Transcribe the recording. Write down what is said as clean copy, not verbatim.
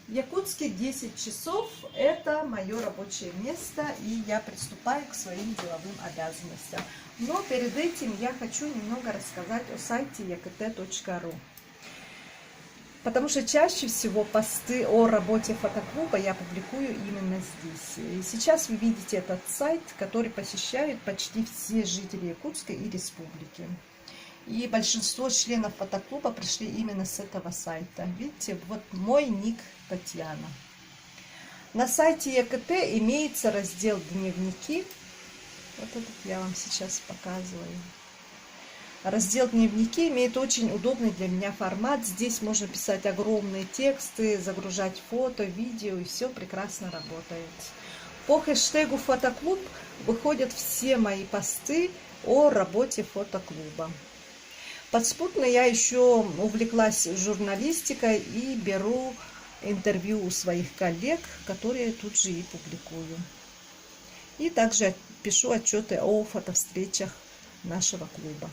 В Якутске 10 часов – это мое рабочее место, и я приступаю к своим деловым обязанностям. Но перед этим я хочу немного рассказать о сайте ekt.ru. Потому что чаще всего посты о работе фотоклуба я публикую именно здесь. И сейчас вы видите этот сайт, который посещают почти все жители Якутска и республики. И большинство членов фотоклуба пришли именно с этого сайта. Видите, вот мой ник Татьяна. На сайте ЕКТ имеется раздел «Дневники». Вот этот я вам сейчас показываю. Раздел «Дневники» имеет очень удобный для меня формат. Здесь можно писать огромные тексты, загружать фото, видео, и все прекрасно работает. По хэштегу «Фотоклуб» выходят все мои посты о работе фотоклуба. Подспудно я еще увлеклась журналистикой и беру интервью у своих коллег, которые тут же и публикую. И также пишу отчеты о фотовстречах нашего клуба.